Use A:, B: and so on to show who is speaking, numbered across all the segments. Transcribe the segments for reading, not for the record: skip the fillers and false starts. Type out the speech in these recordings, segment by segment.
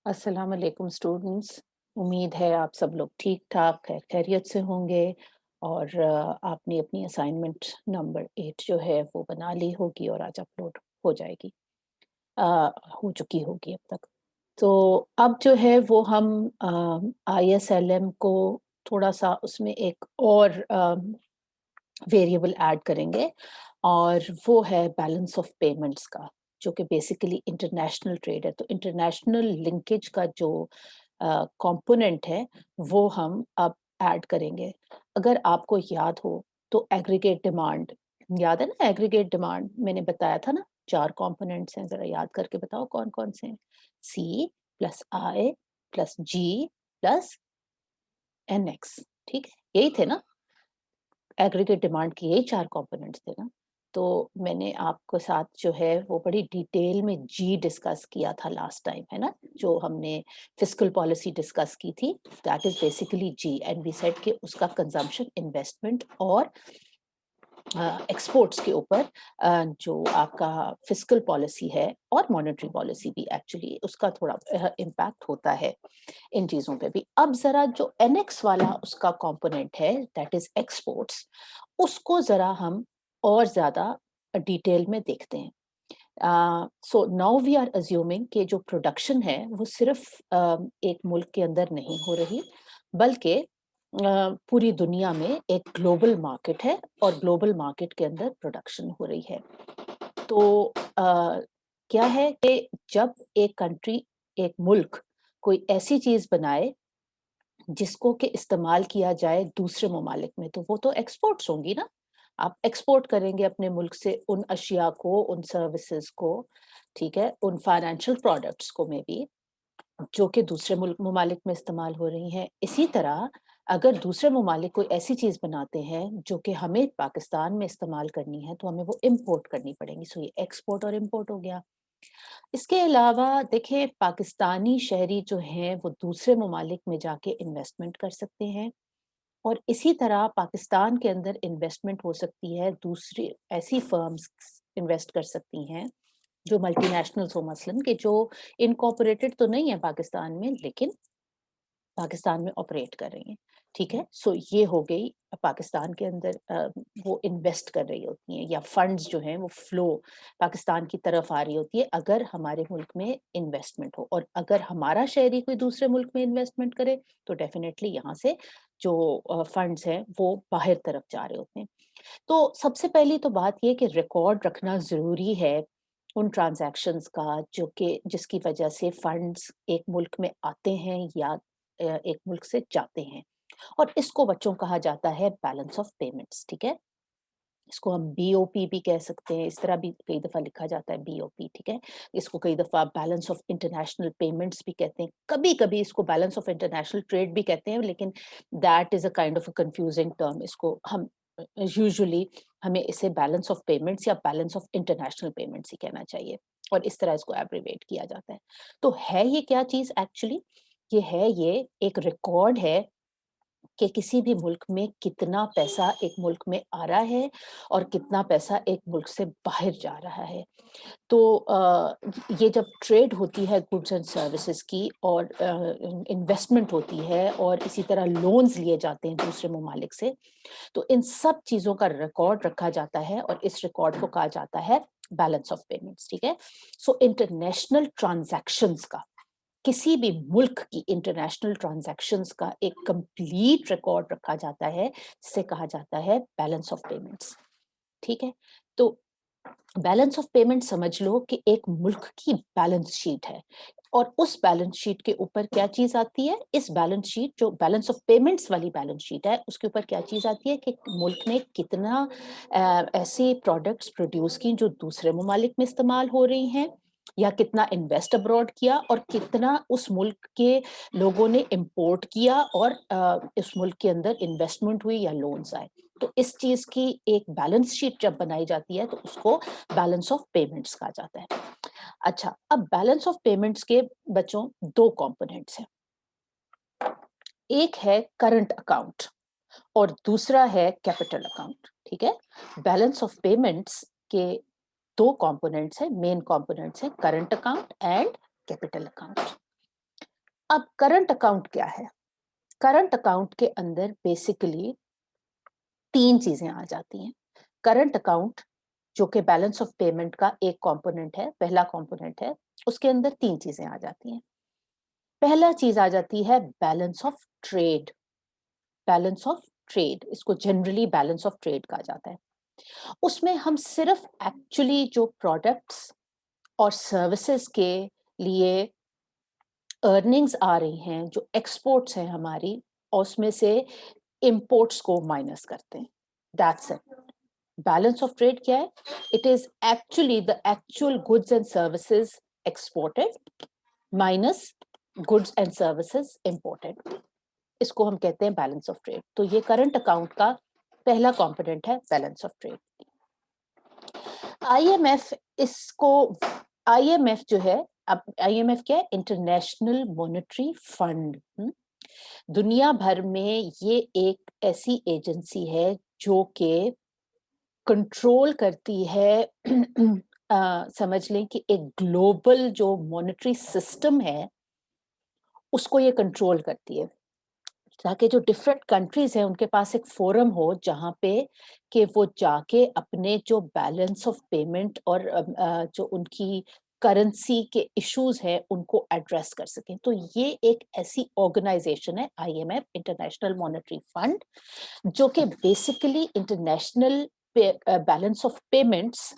A: अस्सलाम वालेकुम स्टूडेंट्स। उम्मीद है आप सब लोग ठीक ठाक खैर खैरियत से होंगे और आपने अपनी असाइनमेंट नंबर 8 जो है वो बना ली होगी और आज अपलोड हो जाएगी। अ, हो चुकी होगी अब तक। तो अब जो है वो हम आईएसएलएम को थोड़ा-सा उसमें एक और वेरिएबल ऐड करेंगे और वो है बैलेंस ऑफ पेमेंट्स का, जो कि बेसिकली इंटरनेशनल ट्रेड है। तो इंटरनेशनल लिंकेज का जो कंपोनेंट है वो हम अब ऐड करेंगे। अगर आपको याद हो तो एग्रीगेट डिमांड याद है ना? एग्रीगेट डिमांड मैंने बताया था ना, 4 कंपोनेंट्स हैं, ज़रा याद करके बताओ कौन-कौन से हैं? सी प्लस आई प्लस जी प्लस एनएक्स, ठीक है? यही थे ना? एग्रीगेट डिमांड के यही 4 कंपोनेंट्स थे ना? तो मैंने आपके साथ जो है वो बड़ी डिटेल में जी डिस्कस किया था लास्ट टाइम, है ना? जो हमने फिस्कल पॉलिसी डिस्कस की थी, that is basically G and we said कि उसका कंजम्पशन, इन्वेस्टमेंट और एक्सपोर्ट्स के ऊपर जो आपका फिस्कल पॉलिसी है और मॉनेटरी पॉलिसी भी एक्चुअली उसका थोड़ा इम्पैक्ट होता है इन चीज़ों पे भी। अब ज़रा जो एनेक्स वाला उसका कंपोनेंट है दैट इज़ एक्सपोर्ट्स, उसको ज़रा हम और ज़्यादा डिटेल में देखते हैं। So now we are assuming कि जो प्रोडक्शन है वो सिर्फ एक मुल्क के अंदर नहीं हो रही, बल्कि पूरी दुनिया में एक ग्लोबल मार्केट है और ग्लोबल मार्केट के अंदर प्रोडक्शन हो रही है। तो क्या है कि जब एक कंट्री, एक मुल्क कोई ऐसी चीज़ बनाए जिसको कि इस्तेमाल किया जाए दूसरे ममालिक में, तो वो तो एक्सपोर्ट्स होंगी ना। आप एक्सपोर्ट करेंगे अपने मुल्क से उन अशिया को, उन सर्विसेज को, ठीक है, उन फाइनेंशियल प्रोडक्ट्स को में भी, जो कि दूसरे मुल्क ममालिक में इस्तेमाल हो रही हैं। इसी तरह अगर दूसरे ममालिक कोई ऐसी चीज़ बनाते हैं जो कि हमें पाकिस्तान में इस्तेमाल करनी है, तो हमें वो इम्पोर्ट करनी पड़ेंगी। सो ये एक्सपोर्ट और इम्पोर्ट हो गया। इसके अलावा देखिए, पाकिस्तानी शहरी जो हैं वो दूसरे ममालिक में जाके इन्वेस्टमेंट कर सकते हैं और इसी तरह पाकिस्तान के अंदर इन्वेस्टमेंट हो सकती है, दूसरी ऐसी फर्म्स इन्वेस्ट कर सकती हैं जो मल्टीनेशनल्स हो, मसलन कि जो इनकॉर्पोरेटेड तो नहीं है पाकिस्तान में लेकिन पाकिस्तान में ऑपरेट कर रही हैं, ठीक है? सो ये हो गई पाकिस्तान के अंदर वो इन्वेस्ट कर रही होती हैं या फंड्स जो हैं वो फ्लो पाकिस्तान की तरफ आ रही होती है अगर हमारे मुल्क में इन्वेस्टमेंट हो, और अगर हमारा शहरी कोई दूसरे मुल्क में इन्वेस्टमेंट करे तो डेफिनेटली यहाँ से जो फंड्स हैं वो बाहर तरफ जा रहे होते हैं। तो सबसे पहली तो बात ये कि रिकॉर्ड रखना ज़रूरी है उन ट्रांज़ैक्शंस का जो कि जिसकी वजह से फंड्स एक मुल्क में आते हैं या एक मुल्क से जाते हैं, और इसको बच्चों कहा जाता है बैलेंस ऑफ पेमेंट्स, ठीक है? इसको हम बीओपी भी कह सकते हैं, इस तरह भी कई दफ़ा लिखा जाता है बीओपी, ठीक है? इसको कई दफ़ा बैलेंस ऑफ इंटरनेशनल पेमेंट्स भी कहते हैं, कभी-कभी इसको बैलेंस ऑफ इंटरनेशनल ट्रेड भी कहते हैं, लेकिन that is a kind of a confusing term. इसको हम यूजुअली हमें इसे बैलेंस ऑफ पेमेंट्स या बैलेंस ऑफ इंटरनेशनल पेमेंट्स ही कहना चाहिए और इस तरह इसको एब्रिविएट किया जाता है। तो है ये क्या चीज़ एक्चुअली? ये एक रिकॉर्ड है कि किसी भी मुल्क में कितना पैसा एक मुल्क में आ रहा है और कितना पैसा एक मुल्क से बाहर जा रहा है। तो ये जब ट्रेड होती है गुड्स एंड सर्विसेज की और इन्वेस्टमेंट होती है और इसी तरह लोन्स लिए जाते हैं दूसरे ममालिक से, तो इन सब चीज़ों का रिकॉर्ड रखा जाता है और इस रिकॉर्ड को कहा जाता है बैलेंस ऑफ पेमेंट्स, ठीक है? सो इंटरनेशनल ट्रांज़ैक्शंस का, किसी भी मुल्क की इंटरनेशनल ट्रांजैक्शंस का एक कंप्लीट रिकॉर्ड रखा जाता है, जिसे कहा जाता है बैलेंस ऑफ पेमेंट्स, ठीक है? तो बैलेंस ऑफ पेमेंट समझ लो कि एक मुल्क की बैलेंस शीट है और उस बैलेंस शीट के ऊपर क्या चीज आती है? इस बैलेंस शीट, जो बैलेंस ऑफ पेमेंट्स वाली बैलेंस शीट है, उसके ऊपर क्या चीज आती है कि मुल्क ने कितना ऐसे प्रोडक्ट्स प्रोड्यूस की जो दूसरे ममालिक में इस्तेमाल हो रही हैं, या कितना इन्वेस्ट अब्रॉड किया और कितना उस मुल्क के लोगों ने इंपोर्ट किया और इस मुल्क के अंदर इन्वेस्टमेंट हुई या लोन्स आए। तो इस चीज की एक बैलेंस शीट जब बनाई जाती है तो उसको बैलेंस ऑफ पेमेंट्स कहा जाता है। अच्छा, अब बैलेंस ऑफ पेमेंट्स के बच्चों 2 कंपोनेंट्स हैं। एक है करंट अकाउंट और दूसरा है कैपिटल अकाउंट, ठीक है? बैलेंस ऑफ पेमेंट्स के 2 कंपोनेंट्स हैं, मेन कंपोनेंट्स हैं, current account and capital account. अब करंट अकाउंट क्या है? करंट अकाउंट के अंदर बेसिकली 3 चीजें आ जाती हैं। करंट अकाउंट जो कि बैलेंस ऑफ पेमेंट का एक कंपोनेंट है, पहला कंपोनेंट है, उसके अंदर 3 चीजें आ जाती हैं। पहला चीज आ जाती है balance of trade. Balance of trade, इसको जनरली बैलेंस ऑफ ट्रेड कहा जाता है। उसमें हम सिर्फ एक्चुअली जो प्रोडक्ट्स और सर्विसेज के लिए अर्निंग्स आ रही हैं, जो एक्सपोर्ट्स हैं हमारी, और उसमें से इंपोर्ट्स को माइनस करते हैं। That's it. Balance of trade क्या है? It is actually the actual goods and services exported minus goods and services imported. इसको हम कहते हैं बैलेंस ऑफ ट्रेड। तो ये करंट अकाउंट का पहला कंपोनेंट है, बैलेंस ऑफ ट्रेड। आईएमएफ इसको, आईएमएफ जो है, अब आईएमएफ क्या है? International monetary fund. दुनिया भर में ये एक ऐसी एजेंसी है जो कि कंट्रोल करती है समझ लें कि एक ग्लोबल जो मॉनेटरी सिस्टम है उसको ये कंट्रोल करती है, ताकि जो डिफरेंट कंट्रीज हैं उनके पास एक फोरम हो जहाँ पे कि वो जाके अपने जो बैलेंस ऑफ पेमेंट और जो उनकी करेंसी के इश्यूज हैं उनको एड्रेस कर सकें। तो ये एक ऐसी ऑर्गेनाइजेशन है आईएमएफ, इंटरनेशनल मॉनेटरी फंड, जो कि basically international balance of payments,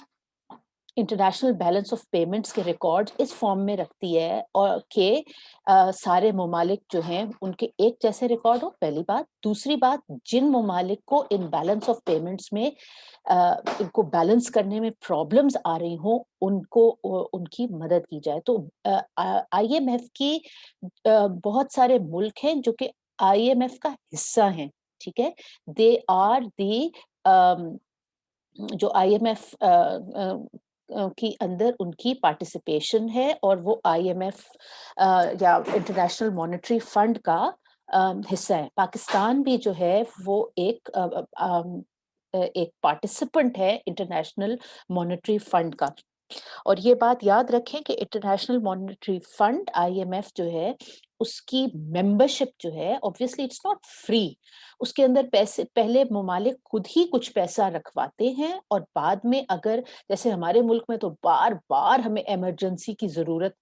A: international balance of payments के रिकॉर्ड इस फॉर्म में रखती है और के सारे ममालिक जो हैं उनके एक जैसे रिकॉर्ड हो, पहली बात। दूसरी बात, जिन ममालिक को इन बैलेंस ऑफ पेमेंट्स में इनको बैलेंस करने में प्रॉब्लम्स आ रही हो उनको उनकी मदद की जाए। तो आईएमएफ की बहुत सारे मुल्क हैं जो कि आईएमएफ का हिस्सा हैं, ठीक है। दे आर दी जो आईएमएफ की अंदर उनकी पार्टिसिपेशन है और वो आईएमएफ या इंटरनेशनल मॉनेटरी फंड का हिस्सा है। पाकिस्तान भी जो है वो एक पार्टिसिपेंट है इंटरनेशनल मॉनेटरी फंड का। और ये बात याद रखें कि इंटरनेशनल मॉनेटरी फंड आईएमएफ जो है उसकी मेंबरशिप जो है ऑब्वियसली इट्स नॉट फ्री। उसके अंदर पैसे पहले ममालिक खुद ही कुछ पैसा रखवाते हैं और बाद में अगर, जैसे हमारे मुल्क में तो बार बार हमें इमरजेंसी की जरूरत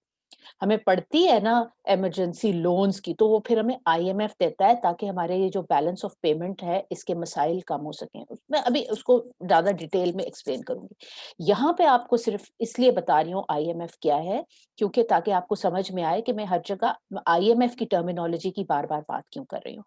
A: हमें पड़ती है ना, इमरजेंसी लोन्स की, तो वो फिर हमें आईएमएफ देता है ताकि हमारे ये जो बैलेंस ऑफ पेमेंट है इसके मसाइल कम हो सकें। मैं अभी उसको ज्यादा डिटेल में एक्सप्लेन करूंगी। यहाँ पे आपको सिर्फ इसलिए बता रही हूँ आईएमएफ क्या है, क्योंकि ताकि आपको समझ में आए कि मैं हर जगह आईएमएफ की टर्मिनोलॉजी की बार बार बात क्यों कर रही हूँ।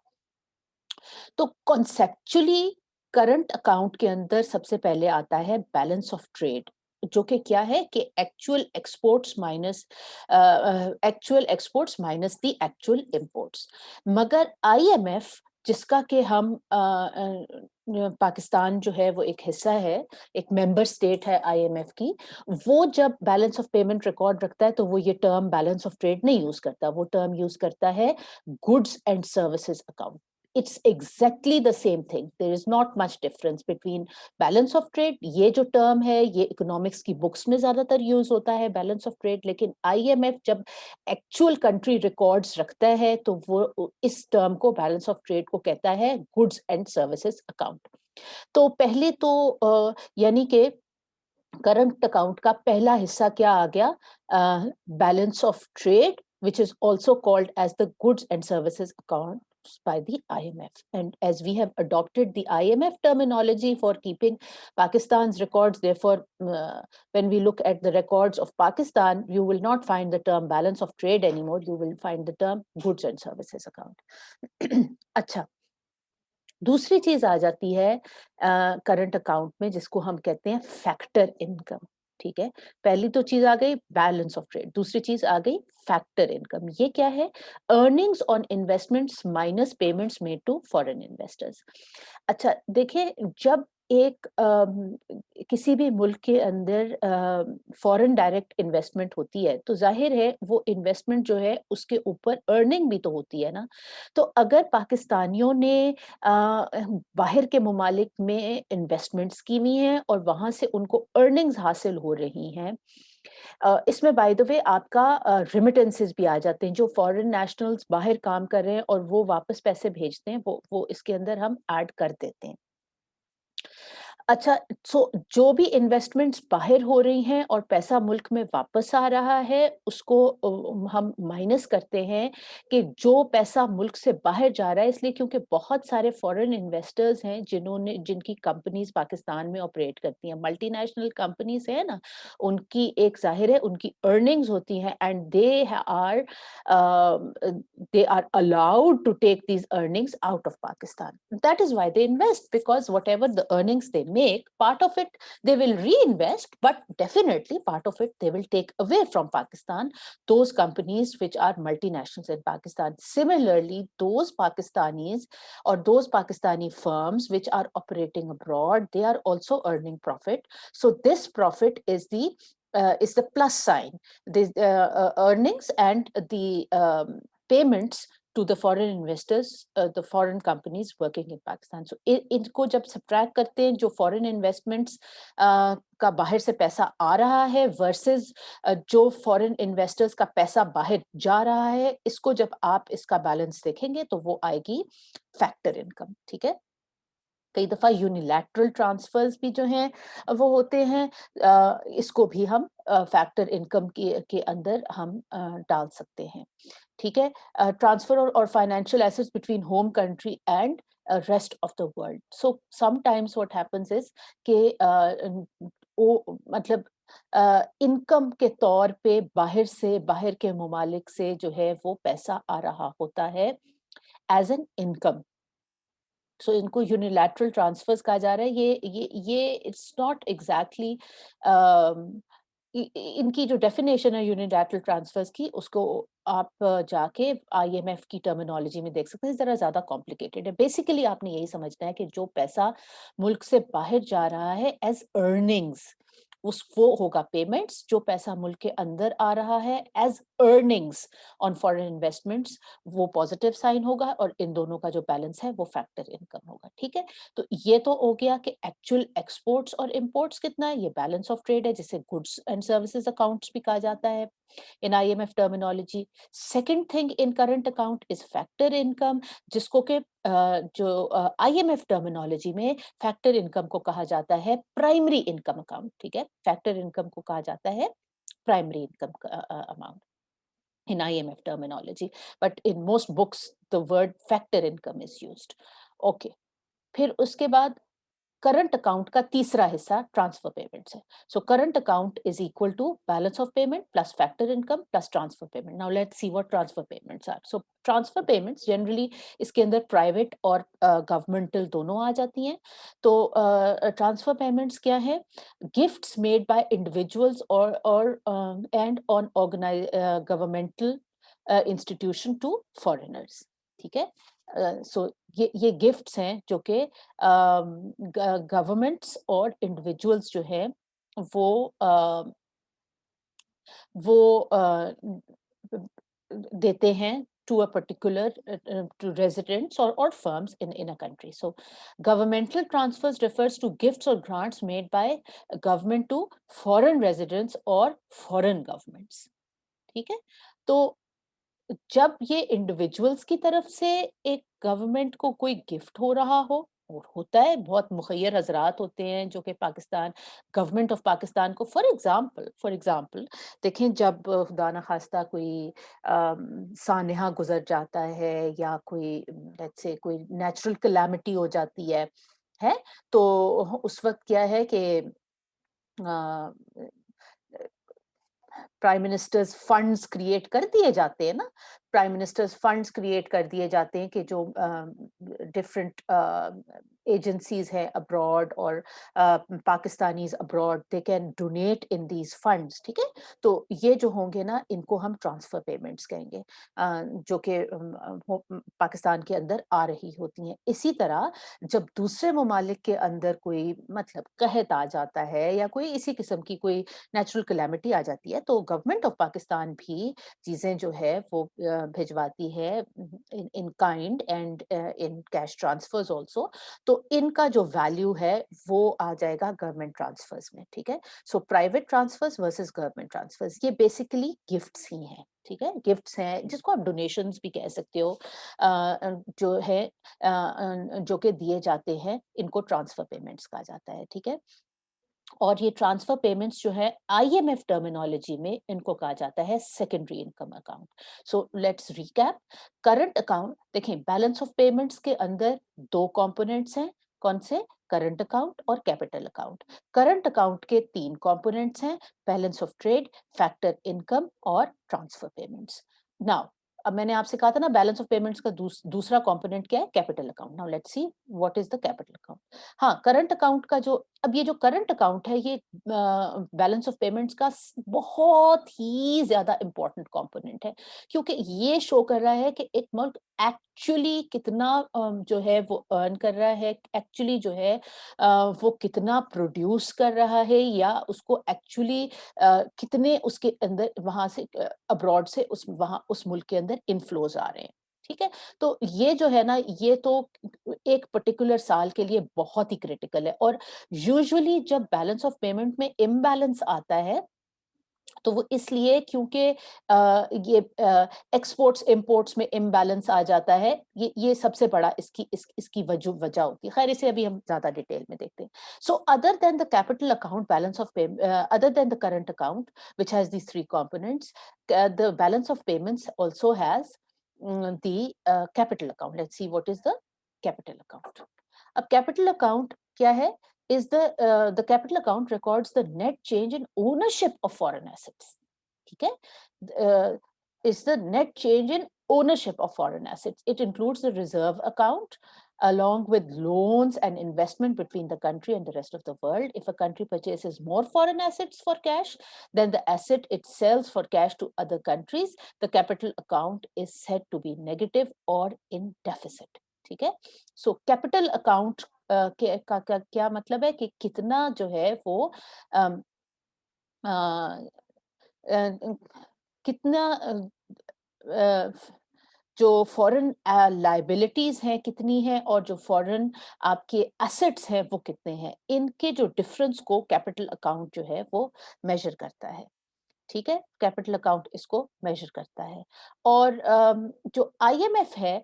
A: तो कॉन्सेप्चुअली करंट अकाउंट के अंदर सबसे पहले आता है बैलेंस ऑफ ट्रेड, जो कि क्या है कि actual exports minus the actual imports. मगर आईएमएफ जिसका कि हम पाकिस्तान जो है वो एक हिस्सा है, एक मेंबर स्टेट है आईएमएफ की, वो जब बैलेंस ऑफ पेमेंट रिकॉर्ड रखता है तो वो ये टर्म बैलेंस ऑफ ट्रेड नहीं यूज करता, वो टर्म यूज करता है goods and services account. It's exactly the same thing. There is not much difference between balance of trade. ये जो टर्म है ये इकोनॉमिक्स की बुक्स में ज्यादातर यूज होता है बैलेंस ऑफ ट्रेड, लेकिन आईएमएफ जब एक्चुअल कंट्री रिकॉर्ड्स रखता है तो वो इस टर्म को, बैलेंस ऑफ ट्रेड को, कहता है गुड्स एंड सर्विसेज अकाउंट। तो पहले तो यानी कि करंट अकाउंट का पहला हिस्सा क्या आ गया? Balance of trade, which is also called as the goods and services account by the IMF. And as we have adopted the IMF terminology for keeping Pakistan's records, therefore, when we look at the records of Pakistan, you will not find the term balance of trade anymore. You will find the term goods and services account. अच्छा, दूसरी चीज आ जाती है current account में जिसको हम कहते हैं फैक्टर इनकम। ठीक है, पहली तो चीज आ गई बैलेंस ऑफ ट्रेड, दूसरी चीज आ गई फैक्टर इनकम। ये क्या है? Earnings on investments minus payments made to foreign investors. अच्छा देखिए, जब एक किसी भी मुल्क के अंदर फॉरेन डायरेक्ट इन्वेस्टमेंट होती है तो जाहिर है वो इन्वेस्टमेंट जो है उसके ऊपर अर्निंग भी तो होती है ना। तो अगर पाकिस्तानियों ने बाहर के ममालिक में इन्वेस्टमेंट्स की हुई हैं और वहां से उनको अर्निंग्स हासिल हो रही हैं, इसमें बाय द वे आपका रेमिटेंसेस भी आ जाते हैं, जो फॉरेन नेशनल्स बाहर काम कर रहे हैं और वो वापस पैसे भेजते हैं, वो इसके अंदर हम ऐड कर देते हैं। अच्छा, सो जो भी इन्वेस्टमेंट्स बाहर हो रही हैं और पैसा मुल्क में वापस आ रहा है, उसको हम माइनस करते हैं कि जो पैसा मुल्क से बाहर जा रहा है, इसलिए क्योंकि बहुत सारे फॉरेन इन्वेस्टर्स हैं जिनकी कंपनीज़ पाकिस्तान में ऑपरेट करती हैं, मल्टीनेशनल कंपनीज़ हैं ना, उनकी एक ज़ाहिर है उनकी अर्निंग्स होती हैं and they are allowed to take these earnings out of Pakistan. That is why they invest, because whatever the earnings they make, part of it they will reinvest, but definitely part of it they will take away from Pakistan, those companies which are multinationals in Pakistan. Similarly, those Pakistanis or those Pakistani firms which are operating abroad, they are also earning profit. So this profit is the plus sign, the earnings and the payments to the foreign investors, the foreign companies working in Pakistan. So इनको जब subtract करते हैं, जो foreign investments का बाहर से पैसा आ रहा है versus जो foreign investors का पैसा बाहर जा रहा है, इसको जब आप इसका balance देखेंगे तो वो आएगी factor income, ठीक है? कई दफा यूनिलैटरल ट्रांसफर्स भी जो हैं वो होते हैं, इसको भी हम फैक्टर इनकम के अंदर हम डाल सकते हैं, ठीक है? ट्रांसफर और financial assets between home country and rest of the world. So sometimes what happens is कि वो मतलब इनकम के तौर पे बाहर के ममालिक से जो है वो पैसा आ रहा होता है एज एन इनकम। सो इनको यूनिलैटरल ट्रांसफर्स कहा जा रहा है। ये इट्स नॉट एग्जैक्टली इनकी जो डेफिनेशन है यूनिलैटरल ट्रांसफर्स की, उसको आप जाके आईएमएफ की टर्मिनोलॉजी में देख सकते हैं, जरा ज्यादा कॉम्प्लिकेटेड है। बेसिकली आपने यही समझना है कि जो पैसा मुल्क से बाहर जा रहा है एज अर्निंग्स, उस वो होगा पेमेंट्स। जो पैसा मुल्क के अंदर आ रहा है as earnings on foreign investments, वो पॉजिटिव साइन होगा, और इन दोनों का जो बैलेंस है वो फैक्टर इनकम होगा, ठीक है? तो ये तो हो गया कि एक्चुअल एक्सपोर्ट्स और इंपोर्ट्स कितना है, ये बैलेंस ऑफ ट्रेड है, जिसे गुड्स एंड सर्विसेज अकाउंट्स भी कहा जाता है in IMF terminology. Second thing in current account is factor income, जिसको के जो IMF terminology में factor income को कहा जाता है primary income account, ठीक है? factor income को कहा जाता है primary income amount in IMF terminology, but in most books the word factor income is used. Okay, फिर उसके बाद करंट अकाउंट का तीसरा हिस्सा ट्रांसफर पेमेंट्स है। So current account is equal to balance of payment plus factor income plus transfer payment. Now let's see what transfer payments are. So transfer payments generally इसके अंदर private और governmental दोनों आ जाती हैं। तो ट्रांसफर पेमेंट्स क्या है? गिफ्ट्स मेड बाय इंडिविजुअल्स और and on organise governmental institution to foreigners, ठीक है? सो ये गिफ्ट्स हैं जो कि गवर्नमेंट्स और इंडिविजुअल्स जो हैं वो वो देते हैं to a particular to residents or firms in a country. So governmental transfers refers to gifts or grants made by government to foreign residents or foreign governments, ठीक है? तो जब ये इंडिविजुअल्स की तरफ से एक गवर्नमेंट को कोई गिफ्ट हो रहा हो, और होता है, बहुत मुखय्यर हजरात होते हैं जो कि पाकिस्तान गवर्नमेंट ऑफ पाकिस्तान को फॉर एग्जांपल देखें, जब खुदा न खास्ता कोई सानहा गुजर जाता है या कोई लेट्स से कोई नेचुरल कैलामिटी हो जाती है तो उस वक्त क्या है कि प्राइम मिनिस्टर्स फंड्स क्रिएट कर दिए जाते हैं ना, प्राइम मिनिस्टर्स फंड्स क्रिएट कर दिए जाते हैं कि जो डिफरेंट एजेंसीज हैं अब्रॉड और Pakistanis abroad, they can donate in these funds, ठीक है? तो ये जो होंगे ना, इनको हम ट्रांसफर पेमेंट्स कहेंगे, जो कि पाकिस्तान के अंदर आ रही होती हैं। इसी तरह जब दूसरे ममालिक के अंदर कोई मतलब कहत आ जाता है या कोई इसी किस्म की कोई नेचुरल कैलामिटी आ जाती है, तो गवर्नमेंट ऑफ पाकिस्तान भी चीजें जो है वो भिजवाती है in kind and in cash transfers also. तो इनका जो वैल्यू है वो आ जाएगा गवर्नमेंट ट्रांसफर्स में, ठीक है। So private transfers versus government transfers, ये बेसिकली गिफ्ट्स ही हैं, ठीक है। गिफ्ट्स हैं जिसको आप डोनेशंस भी कह सकते हो, जो है जो कि दिए जाते हैं, इनको ट्रांसफर पेमेंट्स कहा जाता है, ठीक है। और ये ट्रांसफर पेमेंट्स जो है आईएमएफ टर्मिनोलॉजी में इनको कहा जाता है secondary income account. So let's recap. Current account, देखें बैलेंस ऑफ पेमेंट्स के अंदर दो कंपोनेंट्स हैं, कौन से? करंट अकाउंट और कैपिटल अकाउंट। करंट अकाउंट के तीन कंपोनेंट्स हैं, balance of trade, factor income और ट्रांसफर पेमेंट्स। नाउ अब मैंने आपसे कहा था ना बैलेंस ऑफ पेमेंट्स का दूसरा कंपोनेंट क्या है? Capital account. Now let's see what is the capital account. हाँ, करंट अकाउंट का जो, अब ये जो करंट अकाउंट है ये बैलेंस ऑफ पेमेंट्स का बहुत ही ज्यादा इंपॉर्टेंट कंपोनेंट है, क्योंकि ये शो कर रहा है कि एक मुल्क एक्चुअली कितना जो है वो अर्न कर रहा है, एक्चुअली जो है वो कितना प्रोड्यूस कर रहा है, या उसको एक्चुअली कितने उसके अंदर वहां से अब्रॉड से उस वहां उस मुल्क के अंदर इनफ्लोज आ रहे हैं, ठीक है। तो ये जो है ना, ये तो एक पर्टिकुलर साल के लिए बहुत ही क्रिटिकल है। और यूजुअली जब बैलेंस ऑफ पेमेंट में इम्बैलेंस आता है तो वो इसलिए क्योंकि ये एक्सपोर्ट्स इंपोर्ट्स में इम्बैलेंस आ जाता है, ये सबसे बड़ा इसकी वजह होती है। खैर इसे अभी हम ज्यादा डिटेल में देखते हैं। So other than the capital account balance of other than the current account which has these three components, the balance of payments also has the capital account. Let's see what is the capital account. अब capital account क्या है? Is the capital account records the net change in ownership of foreign assets. ठीक है? Uh, is the net change in ownership of foreign assets. It includes the reserve account along with loans and investment between the country and the rest of the world. If a country purchases more foreign assets for cash than the asset it sells for cash to other countries, the capital account is said to be negative or in deficit. ठीक है? So capital account का क्या मतलब है कि कितना जो है वो अम, अ, अ, कितना अ, जो फॉरेन लाइबिलिटीज हैं कितनी हैं, और जो फॉरेन आपके एसेट्स हैं वो कितने हैं, इनके जो डिफरेंस को कैपिटल अकाउंट जो है वो मेजर करता है, ठीक है। कैपिटल अकाउंट इसको मेजर करता है। और जो आईएमएफ है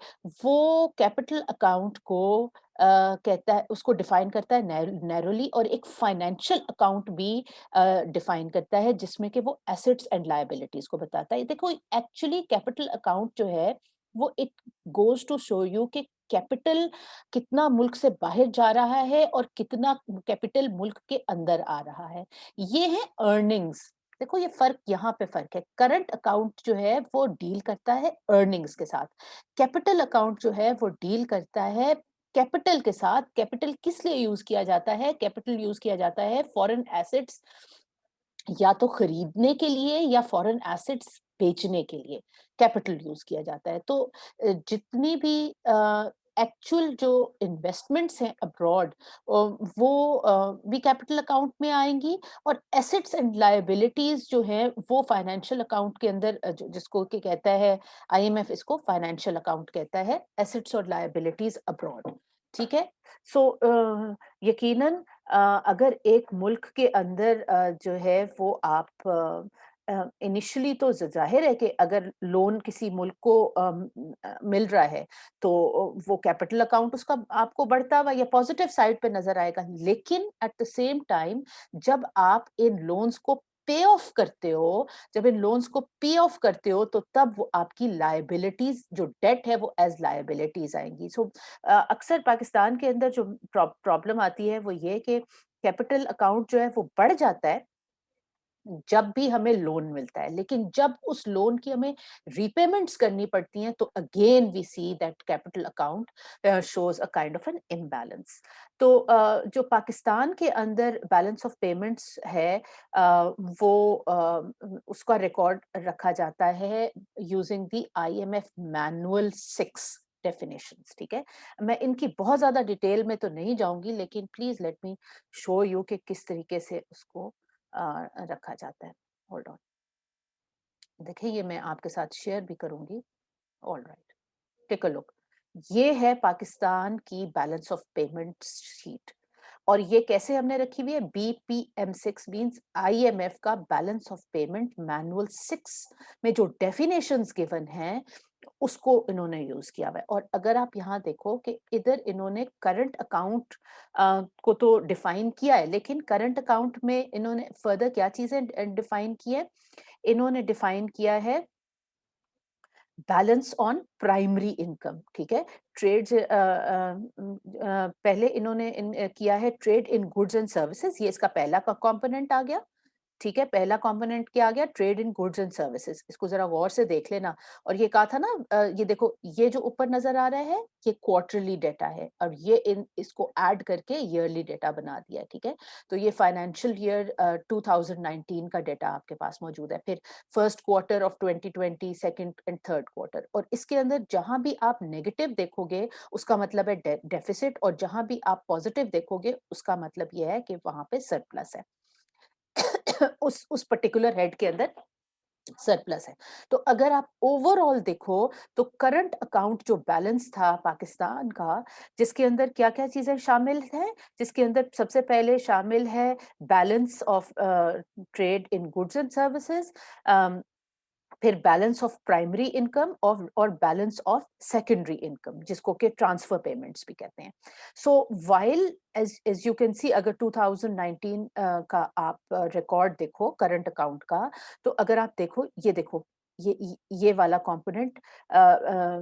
A: वो कैपिटल अकाउंट को कहता है, उसको डिफाइन करता है नैरोली, और एक फाइनेंशियल अकाउंट भी डिफाइन करता है जिसमें कि वो एसेट्स एंड लायबिलिटीज को बताता है। देखो एक्चुअली कैपिटल अकाउंट जो है वो it goes to show you कि कैपिटल कितना मुल्क से बाहर जा रहा है और कितना कैपिटल मुल्क के अंदर आ रहा है। ये है अर्निंग्स। देखो ये फर्क, यहाँ पे फर्क है। करंट अकाउंट जो है वो डील करता है अर्निंग्स के साथ, कैपिटल अकाउंट जो है वो डील करता है कैपिटल के साथ। कैपिटल किस लिए यूज किया जाता है? कैपिटल यूज किया जाता है फॉरेन एसेट्स या तो खरीदने के लिए या फॉरेन एसेट्स बेचने के लिए कैपिटल यूज किया जाता है। तो जितनी भी एक्चुअल जो इन्वेस्टमेंट्स हैं अब्रॉड वो भी कैपिटल अकाउंट में आएंगी, और एसेट्स एंड लायबिलिटीज जो हैं वो फाइनेंशियल अकाउंट के अंदर जिसको कि कहता है आईएमएफ, इसको फाइनेंशियल अकाउंट कहता है, एसेट्स और लायबिलिटीज अब्रॉड, ठीक है। सो यकीनन अगर एक मुल्क के अंदर जो है वो आप इनिशियली तो जाहिर है कि अगर लोन किसी मुल्क को मिल रहा है तो वो कैपिटल अकाउंट उसका आपको बढ़ता हुआ या पॉजिटिव साइड पे नजर आएगा, लेकिन एट द सेम टाइम जब आप इन लोन्स को पे ऑफ करते हो, जब इन लोन्स को पे ऑफ करते हो तो तब वो आपकी लायबिलिटीज जो डेट है वो एज लायबिलिटीज आएंगी। सो अक्सर पाकिस्तान के अंदर जो प्रॉब्लम आती है वो ये कि कैपिटल अकाउंट जो है वो बढ़ जाता है जब भी हमें लोन मिलता है, लेकिन जब उस लोन की हमें रीपेमेंट्स करनी पड़ती हैं तो again we see that capital account shows a kind of an imbalance. तो जो पाकिस्तान के अंदर बैलेंस ऑफ पेमेंट्स है वो उसका रिकॉर्ड रखा जाता है using the IMF manual 6 definitions, ठीक है। मैं इनकी बहुत ज्यादा डिटेल में तो नहीं जाऊंगी, लेकिन please let me show you कि किस तरीके से उसको रखा जाता है। होल्ड ऑन, देखिए ये मैं आपके साथ शेयर भी करूंगी। All right, take a look. ये है पाकिस्तान की बैलेंस ऑफ पेमेंट शीट। और ये कैसे हमने रखी हुई है? BPM6 मीन्स IMF का बैलेंस ऑफ पेमेंट मैनुअल 6 में जो डेफिनेशंस गिवन हैं उसको इन्होंने यूज किया हुआ है। और अगर आप यहाँ देखो कि इधर इन्होंने करंट अकाउंट को तो डिफाइन किया है, लेकिन करंट अकाउंट में इन्होंने फर्दर क्या चीजें डिफाइन की है? इन्होंने डिफाइन किया है बैलेंस ऑन प्राइमरी इनकम। ठीक है, ट्रेड पहले इन्होंने किया है trade in goods and services, ये इसका पहला कंपोनेंट आ गया। ठीक है, पहला कंपोनेंट क्या आ गया? Trade in goods and services. इसको जरा गौर से देख लेना। और ये कहा था ना, ये देखो, ये जो ऊपर नजर आ रहा है ये क्वार्टरली डेटा है, और ये इसको ऐड करके ईयरली डेटा बना दिया है। ठीक है, तो ये फाइनेंशियल ईयर 2019 का डेटा आपके पास मौजूद है। फिर first quarter of 2020, second and third quarter. और इसके अंदर जहां भी आप नेगेटिव देखोगे उसका मतलब है डेफिसिट, और जहां भी आप पॉजिटिव देखोगे उसका मतलब ये है कि वहां पे सरप्लस है। उस पर्टिकुलर हेड के अंदर सरप्लस है। तो अगर आप ओवरऑल देखो तो करंट अकाउंट जो बैलेंस था पाकिस्तान का, जिसके अंदर क्या क्या चीजें शामिल है? जिसके अंदर सबसे पहले शामिल है balance of trade in goods and services, फिर बैलेंस ऑफ प्राइमरी इनकम और बैलेंस ऑफ सेकेंडरी इनकम, जिसको कि ट्रांसफर पेमेंट्स भी कहते हैं। So while as you can see, अगर 2019 का आप रिकॉर्ड देखो करंट अकाउंट का, तो अगर आप देखो, ये देखो, ये वाला कंपोनेंट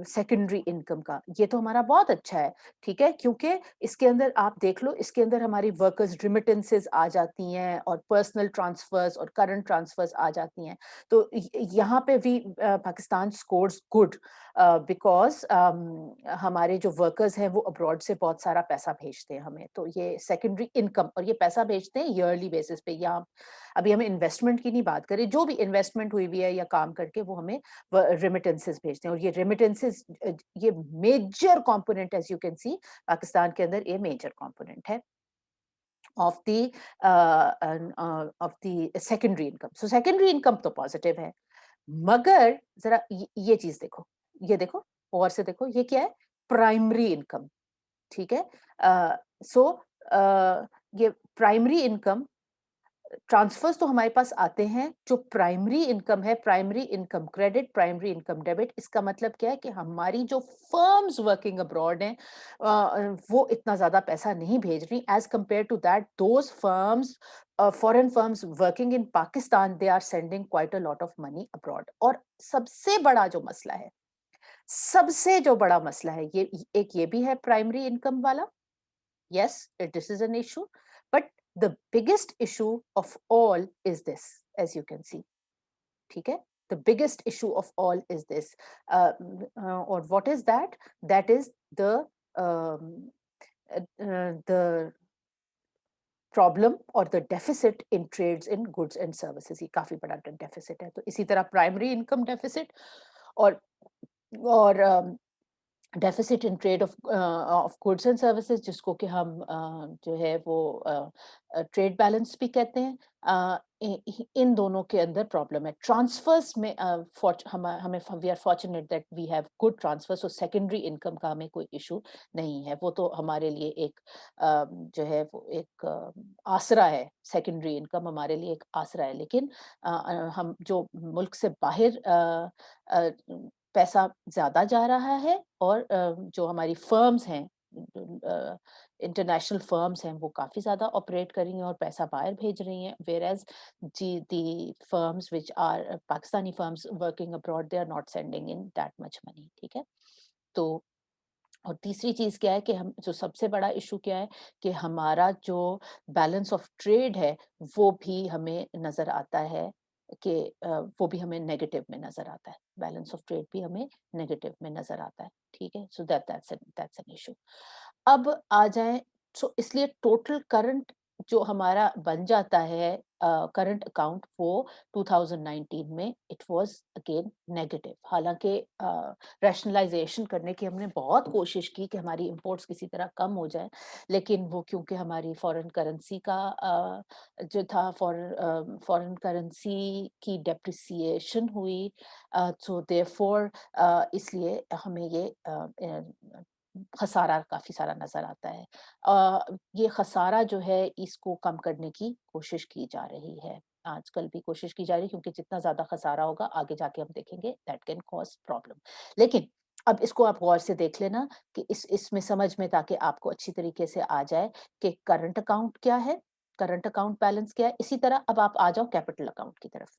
A: सेकेंडरी इनकम का, ये तो हमारा बहुत अच्छा है। ठीक है, क्योंकि इसके अंदर आप देख लो, इसके अंदर हमारी वर्कर्स रिमिटेंसेस आ जाती हैं, और पर्सनल ट्रांसफर्स और करंट ट्रांसफर्स आ जाती हैं। तो यहाँ पे भी पाकिस्तान स्कोर्स गुड, बिकॉज हमारे जो वर्कर्स हैं वो अब्रॉड से बहुत सारा पैसा भेजते हैं हमें। तो ये सेकेंडरी इनकम, और ये पैसा भेजते हैं ईयरली बेसिस पे। या अभी हमें इन्वेस्टमेंट की नहीं बात करें, जो भी इन्वेस्टमेंट हुई हुई है या काम करके वो हमें रेमिटेंसेस भेजते हैं। और ये रेमिटेंसेस, ये major component, as you can see, Pakistan के अंदर ये मेजर कंपोनेंट है of the secondary income. So secondary income तो पॉजिटिव है, मगर जरा ये चीज देखो, ये देखो, और से देखो, ये क्या है? Primary income. ठीक है, सो ये प्राइमरी इनकम ट्रांसफर्स तो हमारे पास आते हैं। जो प्राइमरी इनकम है, primary income credit, primary income debit, इसका मतलब क्या है कि हमारी जो फर्म्स वर्किंग अब्रॉड हैं वो इतना ज्यादा पैसा नहीं भेज रही as compare to that those firms, foreign firms working in Pakistan, they are sending quite a lot of money abroad. और सबसे बड़ा जो मसला है, सबसे जो बड़ा मसला है, ये एक ये भी है प्राइमरी इनकम वाला। Yes, this is an issue, but the biggest issue of all is this, as you can see. ठीक है? The biggest issue of all is this. Or what is that? That is um, the problem और the deficit in trades in goods and services. ये काफी बड़ा deficit है। तो इसी तरह प्राइमरी इनकम डेफिसिट और और deficit in trade off goods and services, जिसको कि हम जो है वो ट्रेड बैलेंस भी कहते हैं। इन दोनों के अंदर प्रॉब्लम है। ट्रांसफर्स में हमें we are fortunate that we have good transfers, और सेकेंडरी इनकम का हमें कोई इशू नहीं है। वो तो हमारे लिए एक जो है वो एक आसरा है। सेकेंडरी इनकम हमारे लिए एक आसरा है। लेकिन हम जो मुल्क से बाहर पैसा ज्यादा जा रहा है, और जो हमारी फर्म्स हैं, इंटरनेशनल फर्म्स हैं, वो काफी ज्यादा ऑपरेट कर रही हैं और पैसा बाहर भेज रही हैं। वेयर एज जी the firms which are Pakistani firms working abroad, they are not sending in that much money. ठीक है, तो और तीसरी चीज क्या है कि हम जो सबसे बड़ा इशू क्या है कि हमारा जो बैलेंस ऑफ ट्रेड है वो भी हमें नजर आता है कि वो भी हमें नेगेटिव में नजर आता है। बैलेंस ऑफ ट्रेड भी हमें नेगेटिव में नजर आता है। ठीक है, सो दैट्स एन इशू। अब आ जाए, सो इसलिए टोटल करंट जो हमारा बन जाता है करंट अकाउंट वो 2019 में इट वाज़ अगेन नेगेटिव। हालाँकि रैशनलाइज़ेशन करने की हमने बहुत कोशिश की कि हमारी इंपोर्ट्स किसी तरह कम हो जाएँ, लेकिन वो क्योंकि हमारी फ़ॉरेन करेंसी का जो था फ़ॉरेन करेंसी की डेप्रिसिएशन हुई, सो देयरफॉर इसलिए हमें ये खसारा काफ़ी सारा नज़र आता है। ये खसारा जो है इसको कम करने की कोशिश की जा रही है। आजकल भी कोशिश की जा रही है क्योंकि जितना ज़्यादा खसारा होगा आगे जाके हम देखेंगे दैट कैन कॉज़ प्रॉब्लम। लेकिन अब इसको आप गौर से देख लेना कि इसमें समझ में ताकि आपको अच्छी तरीके से आ जाए कि करंट अकाउंट क्या है, करंट अकाउंट बैलेंस क्या है। इसी तरह अब आप आ जाओ कैपिटल अकाउंट की तरफ।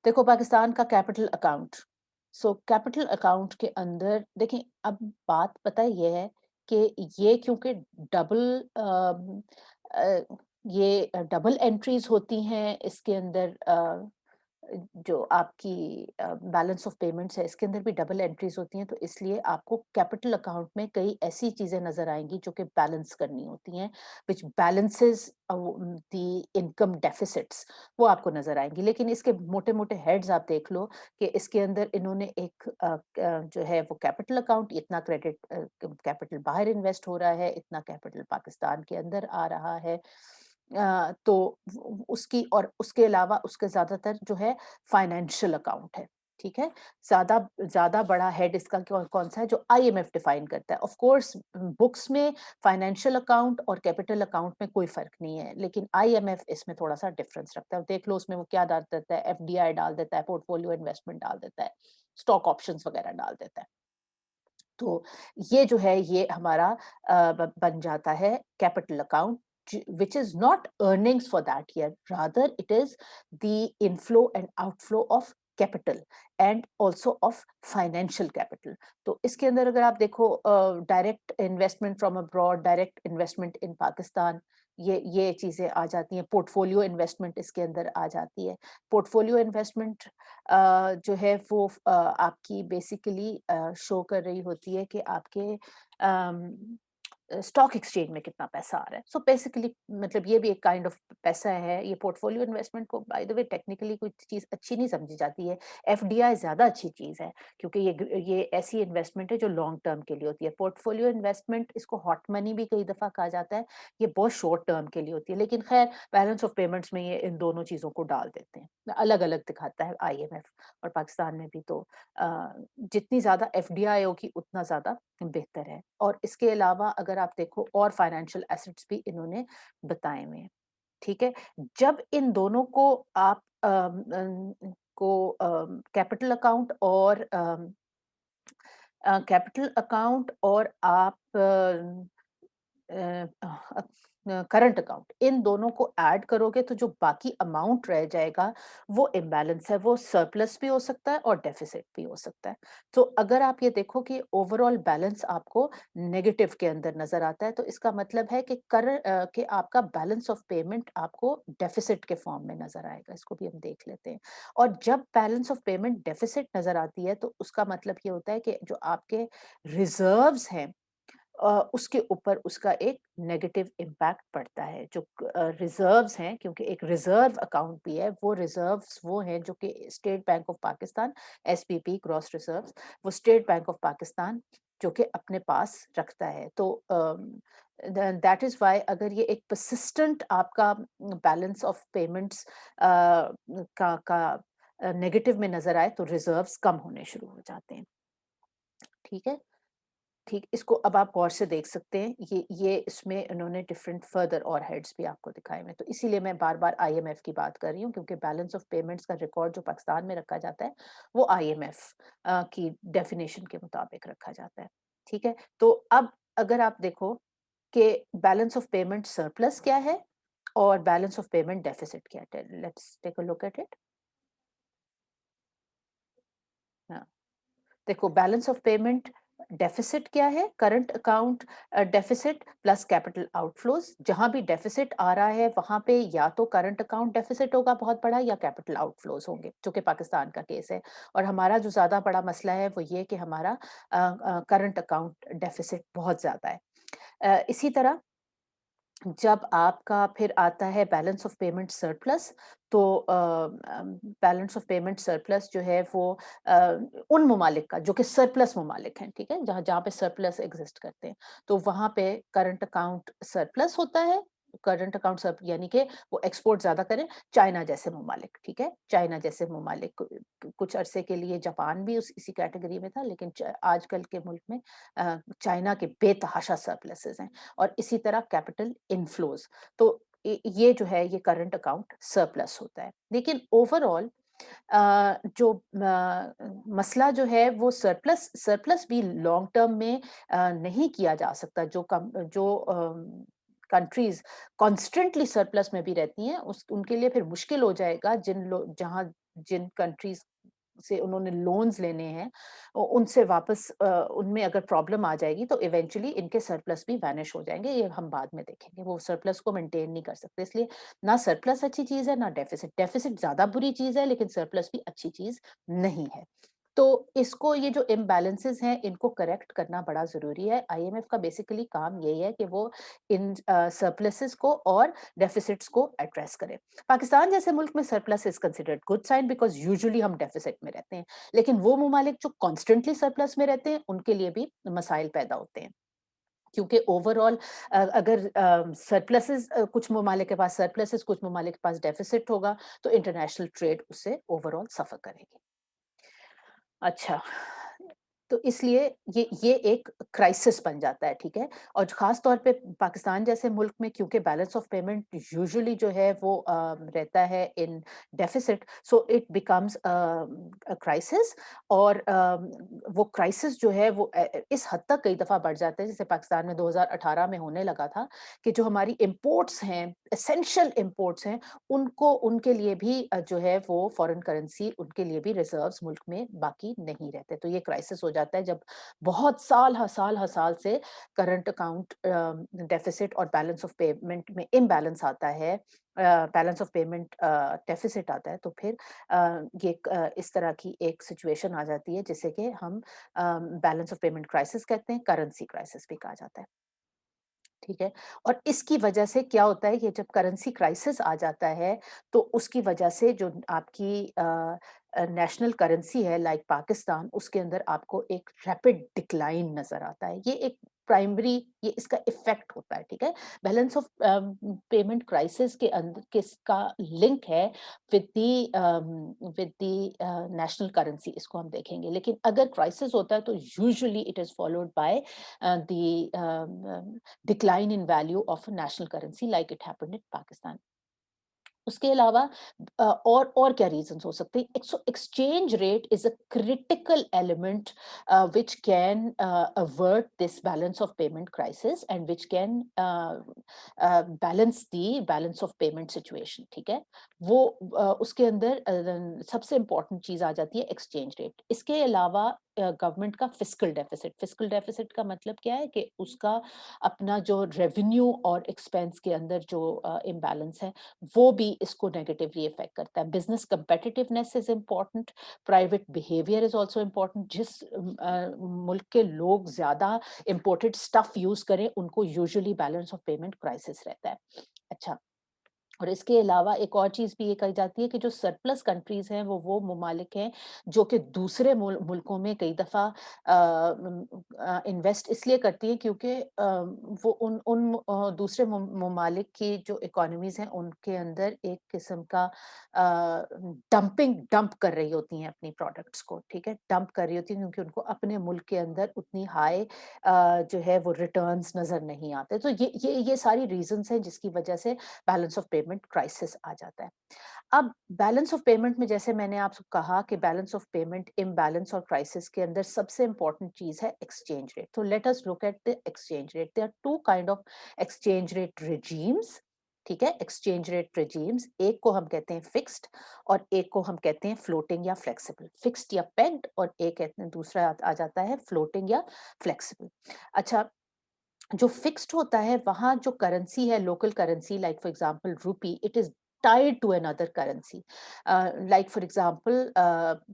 A: देखो पाकिस्तान का capital account, so capital account के अंदर देखें, अब बात पता है ये है कि ये क्योंकि डबल अ, ये डबल एंट्रीज होती हैं इसके अंदर, जो आपकी बैलेंस ऑफ पेमेंट्स है इसके अंदर भी डबल एंट्रीज होती हैं, तो इसलिए आपको कैपिटल अकाउंट में कई ऐसी चीजें नजर आएंगी जो कि बैलेंस करनी होती हैं, विच बैलेंसेस द इनकम डेफिसिट्स, वो आपको नजर आएंगी। लेकिन इसके मोटे मोटे हेड्स आप देख लो कि इसके अंदर इन्होंने एक जो है वो कैपिटल अकाउंट, इतना क्रेडिट कैपिटल बाहर इन्वेस्ट हो रहा है, इतना कैपिटल पाकिस्तान के अंदर आ रहा है। तो उसकी और उसके अलावा उसके ज्यादातर जो है फाइनेंशियल अकाउंट है, ठीक है। ज्यादा ज्यादा बड़ा हेड इसका कौन सा है, जो आईएमएफ डिफाइन करता है। ऑफ कोर्स बुक्स में फाइनेंशियल अकाउंट और कैपिटल अकाउंट में कोई फर्क नहीं है, लेकिन आईएमएफ इसमें थोड़ा सा डिफरेंस रखता है। देख लो उसमें वो क्या डाल देता है, एफडीआई डाल देता है, पोर्टफोलियो इन्वेस्टमेंट डाल देता है, स्टॉक ऑप्शंस वगैरह डाल देता है। तो ये जो है ये हमारा बन जाता है capital account, which is not earnings for that year, rather it is the inflow and outflow of capital and also of financial capital. तो इसके अंदर अगर आप देखो direct investment from abroad, direct investment इन पाकिस्तान, ये चीजें आ जाती हैं। पोर्टफोलियो इन्वेस्टमेंट इसके अंदर आ जाती है। पोर्टफोलियो इन्वेस्टमेंट जो है वो आपकी बेसिकली शो कर रही होती है कि आपके स्टॉक एक्सचेंज में कितना पैसा आ रहा है। सो बेसिकली मतलब ये भी एक काइंड ऑफ पैसा है। ये पोर्टफोलियो इन्वेस्टमेंट को बाय द वे टेक्निकली कोई चीज़ अच्छी नहीं समझी जाती है। एफडीआई ज़्यादा अच्छी चीज़ है क्योंकि ये ऐसी इन्वेस्टमेंट है जो लॉन्ग टर्म के लिए होती है। पोर्टफोलियो इन्वेस्टमेंट, इसको हॉट मनी भी कई दफ़ा कहा जाता है, ये बहुत शॉर्ट टर्म के लिए होती है। लेकिन खैर बैलेंस ऑफ पेमेंट्स में ये इन दोनों चीज़ों को डाल देते हैं। अलग-अलग दिखाता है आईएमएफ, और पाकिस्तान में भी तो जितनी ज़्यादा एफडीआई होगी उतना ज़्यादा बेहतर है। और इसके अलावा अगर आप देखो और फाइनेंशियल एसेट्स भी इन्होंने बताए हुए हैं, ठीक है। जब इन दोनों को आप कैपिटल अकाउंट और कैपिटल अकाउंट और आप करंट अकाउंट, इन दोनों को ऐड करोगे तो जो बाकी अमाउंट रह जाएगा वो इम्बैलेंस है, वो सरप्लस भी हो सकता है और डेफिसिट भी हो सकता है। तो अगर आप ये देखो कि ओवरऑल बैलेंस आपको नेगेटिव के अंदर नजर आता है, तो इसका मतलब है कि कि आपका बैलेंस ऑफ पेमेंट आपको डेफिसिट के फॉर्म में नजर आएगा। इसको भी हम देख लेते हैं। और जब बैलेंस ऑफ पेमेंट डेफिसिट नजर आती है तो उसका मतलब ये होता है कि जो आपके रिजर्व्स हैं उसके ऊपर उसका एक नेगेटिव इम्पैक्ट पड़ता है। जो रिजर्व्स हैं, क्योंकि एक रिजर्व अकाउंट भी है, वो रिजर्व्स वो हैं जो कि state bank of Pakistan, SPP gross reserves, वो स्टेट बैंक ऑफ पाकिस्तान जो कि अपने पास रखता है। तो दैट इज व्हाई अगर ये एक परसिस्टेंट आपका बैलेंस ऑफ पेमेंट्स का नेगेटिव में नजर आए तो रिजर्व्स कम होने शुरू हो जाते हैं, ठीक है। ठीक, इसको अब आप गौर से देख सकते हैं। ये इसमें इन्होंने डिफरेंट फर्दर और हेड्स भी आपको दिखाए हुए हैं। तो इसीलिए मैं बार-बार आईएमएफ की बात कर रही हूँ, क्योंकि बैलेंस ऑफ पेमेंट्स का रिकॉर्ड जो पाकिस्तान में रखा जाता है, वो आईएमएफ की डेफिनिशन के मुताबिक रखा जाता है। ठीक है? तो अब अगर आप देखो कि बैलेंस ऑफ पेमेंट सरप्लस क्या है और बैलेंस ऑफ पेमेंट डेफिसिट क्या है? Let's take a look at it. हाँ। देखो बैलेंस ऑफ पेमेंट डेफिसिट क्या है, current account deficit plus capital outflows. जहां भी डेफिसिट आ रहा है वहां पे या तो करंट अकाउंट डेफिसिट होगा बहुत बड़ा, या कैपिटल आउटफ्लोज होंगे, जो कि पाकिस्तान का केस है। और हमारा जो ज्यादा बड़ा मसला है वो ये कि हमारा करंट अकाउंट डेफिसिट बहुत ज्यादा है। इसी तरह जब आपका फिर आता है बैलेंस ऑफ पेमेंट सरप्लस, तो बैलेंस ऑफ पेमेंट सरप्लस जो है वो उन ममालिक का जो कि सरप्लस ममालिक हैं, ठीक है? जहाँ जहाँ पे सरप्लस एग्ज़िस्ट करते हैं, तो वहाँ पे करंट अकाउंट सरप्लस होता है। करंट अकाउंट यानी कि वो एक्सपोर्ट ज़्यादा करें, चाइना जैसे ममालिक, ठीक है? चाइना जैसे ममालिक, कुछ अरसे के लिए जापान भी उस इसी कैटेगरी में था, लेकिन आजकल के मुल्क में चाइना के बेतहाशा सरप्लसेस हैं। और इसी तरह कैपिटल इनफ्लोज़। तो ये जो है ये करंट अकाउंट सरप्लस होता है। लेकिन ओवरऑल जो मसला जो है वो सरप्लस सरप्लस भी लॉन्ग टर्म में नहीं किया जा सकता। जो कंट्रीज़ कॉन्स्टेंटली सरप्लस में भी रहती हैं, उस उनके लिए फिर मुश्किल हो जाएगा, जिन कंट्रीज़ से उन्होंने लोन्स लेने हैं, उनसे वापस उनमें अगर प्रॉब्लम आ जाएगी तो इवेंचुअली इनके सरप्लस भी वैनिश हो जाएँगे, ये हम बाद में देखेंगे। वो सरप्लस को मेंटेन नहीं कर सकते, इसलिए ना सरप्लस अच्छी चीज़ है, ना डेफ़िसिट। डेफ़िसिट ज़्यादा बुरी चीज़ है, लेकिन सरप्लस भी अच्छी चीज़ नहीं है। तो इसको, ये जो इम्बैलेंसेस हैं, इनको करेक्ट करना बड़ा ज़रूरी है। आईएमएफ का बेसिकली काम यही है कि वो इन सरप्लसेस को और डेफ़िसिट्स को एड्रेस करे। पाकिस्तान जैसे मुल्क में surplus is considered good sign, because usually हम डेफ़िसिट में रहते हैं। लेकिन वो ममालिक जो कॉन्स्टेंटली सरप्लस में रहते हैं, उनके लिए भी मसाइल पैदा होते हैं। क्योंकि ओवरऑल अगर सरप्लसेस, कुछ ममालिक के पास सरप्लसेस, कुछ ममालिक के पास डेफ़िसिट होगा, तो इंटरनेशनल ट्रेड उससे ओवरऑल सफ़र करेगी। अच्छा, तो इसलिए ये एक क्राइसिस बन जाता है, ठीक है? और ख़ास तौर पे पाकिस्तान जैसे मुल्क में, क्योंकि बैलेंस ऑफ पेमेंट यूजुअली जो है वो रहता है in deficit, so it becomes a crisis. और वो क्राइसिस जो है वो इस हद तक कई दफ़ा बढ़ जाता है, जैसे पाकिस्तान में 2018 में होने लगा था, कि जो हमारी इम्पोर्ट्स हैं, एसेंशियल इम्पोर्ट्स हैं, उनके लिए भी जो है वो फॉरेन करेंसी, उनके लिए भी रिजर्व्स मुल्क में बाकी नहीं रहते। तो ये क्राइसिस हो जाता है जब बहुत साल हर साल से करंट अकाउंट डेफिसिट और बैलेंस ऑफ पेमेंट में इम्बैलेंस आता है, बैलेंस ऑफ पेमेंट डेफिसिट आता है, तो फिर इस तरह की एक सिचुएशन आ जाती है, जिसे कि हम बैलेंस ऑफ पेमेंट क्राइसिस कहते हैं, करेंसी क्राइसिस भी कहा जाता है। ठीक है? और इसकी वजह से क्या होता है कि जब करेंसी क्राइसिस आ जाता है, तो उसकी वजह से जो आपकी नेशनल करेंसी है लाइक पाकिस्तान, उसके अंदर आपको एक रैपिड डिक्लाइन नज़र आता है। ये एक प्राइमरी, ये इसका इफ़ेक्ट होता है, ठीक है? बैलेंस ऑफ पेमेंट क्राइसिस के अंदर किसका लिंक है विद द नेशनल करेंसी, इसको हम देखेंगे। लेकिन अगर क्राइसिस होता है तो usually it is followed by the decline in value of a national currency like it happened in Pakistan. उसके अलावा और क्या रीजंस हो सकते हैं? Exchange rate is a critical element which can avert this balance of payment crisis and which can balance the balance of payment situation, ठीक है? वो उसके अंदर सबसे इम्पोर्टेंट चीज आ जाती है एक्सचेंज रेट। इसके अलावा गवर्नमेंट का फिस्कल डेफिसिट का मतलब क्या है कि उसका अपना जो रेवेन्यू और एक्सपेंस के अंदर जो इम्बैलेंस है, वो भी इसको नेगेटिवली इफेक्ट करता है। Business competitiveness is important, private behaviour is also important. जिस मुल्क के लोग ज्यादा इंपोर्टेड स्टफ यूज करें, उनको usually balance of payment crisis रहता है। अच्छा, और इसके अलावा एक और चीज़ भी ये कही जाती है कि जो सरप्लस कंट्रीज़ हैं, वो ममालिक हैं, जो कि दूसरे मुल्कों में कई दफ़ा इन्वेस्ट इसलिए करती हैं, क्योंकि वो दूसरे ममालिक की जो इकोनॉमीज़ हैं, उनके अंदर एक किस्म का डंप कर रही होती हैं अपनी प्रोडक्ट्स को, ठीक है? डंप कर रही होती हैं, क्योंकि उनको अपने मुल्क के अंदर उतनी हाई जो है वो रिटर्न्स नज़र नहीं आते। तो ये सारी रीज़न्स हैं जिसकी वजह से बैलेंस ऑफ पेमेंट क्राइसिस आ जाता है। अब बैलेंस ऑफ पेमेंट में, जैसे मैंने आपसे कहा कि बैलेंस ऑफ पेमेंट इम्बैलेंस और क्राइसिस के अंदर सबसे इंपॉर्टेंट चीज़ है एक्सचेंज रेट। तो let us look at the exchange rate. There are two kind of exchange rate regimes, ठीक है? एक्सचेंज रेट रेजीम्स, एक को हम कहते हैं फिक्स्ड और एक को हम कहते हैं फ्लोटिंग या फ्लेक्सिबल। फिक्स्ड या पेग्ड, और एक कहते हैं, दूसरा आ जाता है फ्लोटिंग या फ्लेक्सिबल। अच्छा, जो फिक्स्ड होता है, वहाँ जो करेंसी है, local currency like for example rupee, it is tied to another currency. Like for example,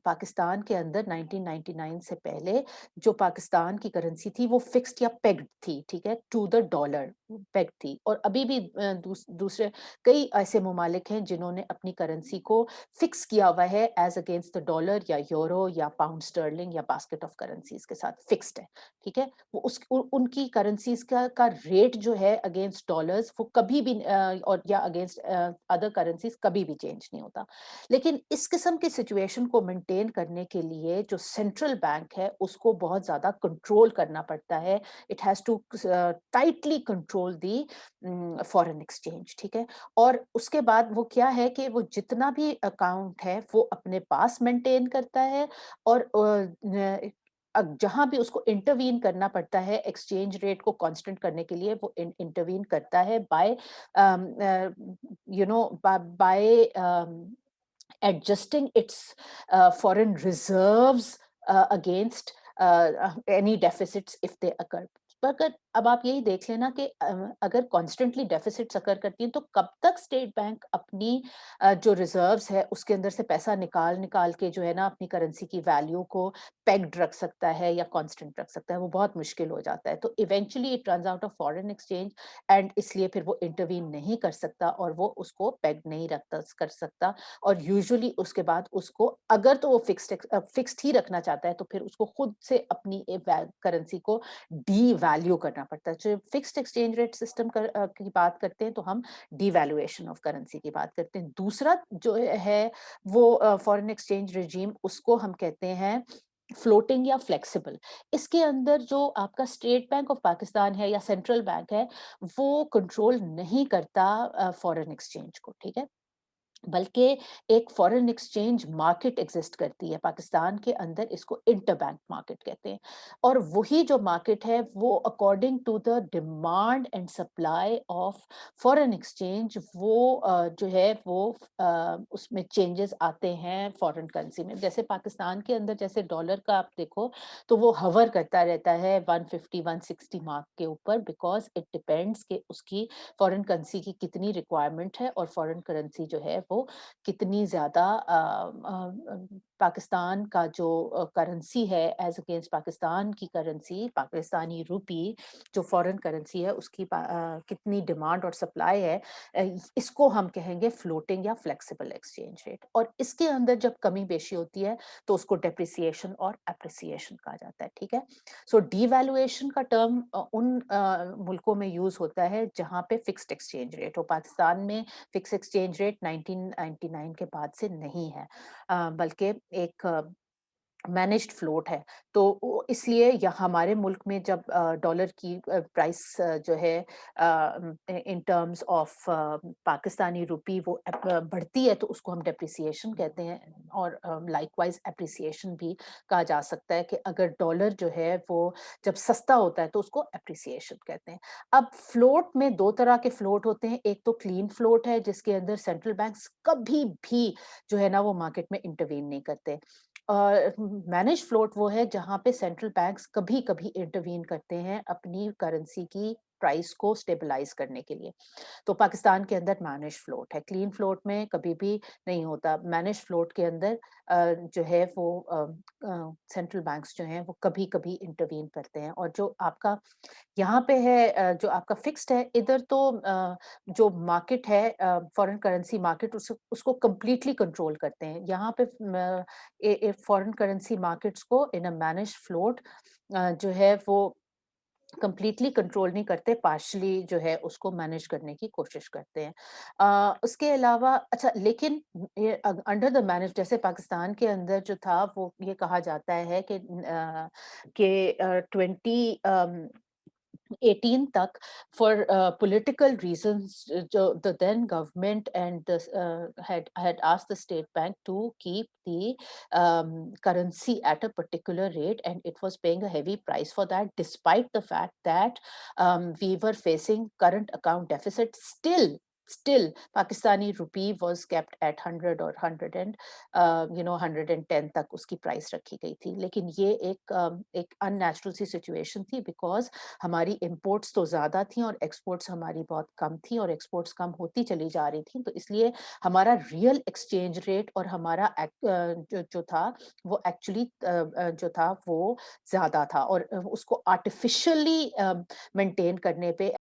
A: Pakistan के अंदर 1999 से पहले जो पाकिस्तान की करेंसी थी वो फिक्स्ड या पेग्ड थी, ठीक है, टू द डॉलर पेग्ड थी। और अभी भी दूसरे कई ऐसे ममालिक हैं जिन्होंने अपनी करेंसी को फिक्स किया हुआ है एज अगेंस्ट द डॉलर या यूरो या पाउंड स्टर्लिंग या बास्केट ऑफ करेंसीज के साथ फिक्स्ड है, ठीक है। वो उनकी करेंसीज का रेट जो है अगेंस्ट डॉलर्स वो कभी भी और या अगेंस्ट अदर करेंसीज कभी भी चेंज नहीं होता। लेकिन इस किस्म की सिचुएशन को मेंटेन करने के लिए जो सेंट्रल बैंक है उसको बहुत ज्यादा कंट्रोल करना पड़ता है। It has to tightly control the foreign exchange, ठीक है। और उसके बाद वो क्या है कि वो जितना भी अकाउंट है वो अपने पास मेंटेन करता है, और जहां भी उसको इंटरवीन करना पड़ता है एक्सचेंज रेट को कांस्टेंट करने के लिए वो इंटरवीन करता है by you know by adjusting its foreign reserves against any deficits if they occur. पर अगर अब आप यही देख लेना कि अगर कॉन्स्टेंटली डेफिसिट्स अकर करती हैं तो कब तक स्टेट बैंक अपनी जो रिजर्व्स है उसके अंदर से पैसा निकाल निकाल के जो है ना अपनी करेंसी की वैल्यू को पेग्ड रख सकता है या कांस्टेंट रख सकता है, वो बहुत मुश्किल हो जाता है। तो eventually it turns out of foreign exchange, and इसलिए फिर वो इंटरवीन नहीं कर सकता और वो उसको पेग नहीं रखता कर सकता। और यूजुअली उसके बाद उसको अगर तो वो फिक्स्ड ही रखना चाहता है तो फिर उसको खुद से अपनी करेंसी को डी वैल्यू करना पड़ता है। जो फिक्स्ड एक्सचेंज रेट सिस्टम की बात करते हैं तो हम डीवैल्यूएशन ऑफ करेंसी की बात करते हैं। दूसरा जो है वो फॉरेन एक्सचेंज रिजीम, उसको हम कहते हैं फ्लोटिंग या फ्लेक्सिबल। इसके अंदर जो आपका स्टेट बैंक ऑफ पाकिस्तान है या सेंट्रल बैंक है वो कंट्रोल नहीं करता फॉरेन एक्सचेंज को, ठीक है। बल्कि एक फॉरेन एक्सचेंज मार्केट एग्जिस्ट करती है पाकिस्तान के अंदर, इसको इंटरबैंक मार्केट कहते हैं। और वही जो मार्केट है वो according to the demand and supply of foreign exchange वो जो है वो उसमें चेंजेस आते हैं फॉरेन करेंसी में। जैसे पाकिस्तान के अंदर जैसे डॉलर का आप देखो तो वो हवर करता रहता है 150 160 मार्क के ऊपर, बिकॉज इट डिपेंड्स कि उसकी फॉरेन करेंसी की कितनी रिक्वायरमेंट है और फॉरेन करेंसी जो है वो कितनी ज्यादा पाकिस्तान का जो करेंसी है एज अगेंस्ट पाकिस्तान की करेंसी पाकिस्तानी रुपी जो फॉरेन करेंसी है उसकी कितनी डिमांड और सप्लाई है। इसको हम कहेंगे फ्लोटिंग या फ्लेक्सिबल एक्सचेंज रेट। और इसके अंदर जब कमी बेशी होती है तो उसको डेप्रिसिएशन और एप्रिसिएशन कहा जाता है, ठीक है। सो डीवैल्यूएशन का टर्म उन मुल्कों में यूज होता है जहां पे फिक्स्ड एक्सचेंज रेट हो। पाकिस्तान में फिक्स एक्सचेंज रेट 1999 के बाद से नहीं है, बल्कि एक मैनेज्ड फ्लोट है। तो इसलिए हमारे मुल्क में जब डॉलर की प्राइस जो है इन टर्म्स ऑफ पाकिस्तानी रुपी वो बढ़ती है तो उसको हम डेप्रिसिएशन कहते हैं। और लाइकवाइज एप्रिसिएशन भी कहा जा सकता है कि अगर डॉलर जो है वो जब सस्ता होता है तो उसको एप्रिसिएशन कहते हैं। अब फ्लोट में दो तरह के फ्लोट होते हैं, एक तो क्लीन फ्लोट है जिसके अंदर सेंट्रल बैंक्स कभी भी जो है ना वो मार्केट में इंटरवीन नहीं करते। मैनेज फ्लोट वो है जहां पे सेंट्रल बैंक्स कभी कभी इंटरवीन करते हैं अपनी करेंसी की प्राइस को स्टेबलाइज करने के लिए। तो पाकिस्तान के अंदर मैनेज फ्लोट है, क्लीन फ्लोट में कभी भी नहीं होता। मैनेज फ्लोट के अंदर जो है वो सेंट्रल बैंक्स जो हैं वो कभी कभी इंटरवीन करते हैं। और जो आपका यहाँ पे है जो आपका फिक्स्ड है इधर तो जो मार्केट है फॉरेन करेंसी मार्केट उसको कंप्लीटली कंट्रोल करते हैं। यहाँ पे फॉरेन करेंसी मार्केट्स को इन अ मैनेज फ्लोट जो है वो कंप्लीटली कंट्रोल नहीं करते, पार्शली जो है उसको मैनेज करने की कोशिश करते हैं। उसके अलावा अच्छा, लेकिन अंडर द मैनेज जैसे पाकिस्तान के अंदर जो था वो ये कहा जाता है कि 2018 तक for political reasons the then government and the had asked the state bank to keep the currency at a particular rate, and it was paying a heavy price for that despite the fact that we were facing current account deficit still. still Pakistani rupee was kept at 100 or 100 and 110 तक उसकी price रखी गई थी। लेकिन ये एक unnatural सी situation थी because हमारी इंपोर्ट्स तो ज़्यादा थी और एक्सपोर्ट्स हमारी बहुत कम थी और एक्सपोर्ट्स कम होती चली जा रही थी। तो इसलिए हमारा रियल एक्सचेंज रेट और हमारा जो था वो एक्चुअली जो था वो ज़्यादा था और उसको आर्टिफिशियली मेंटेन करने पे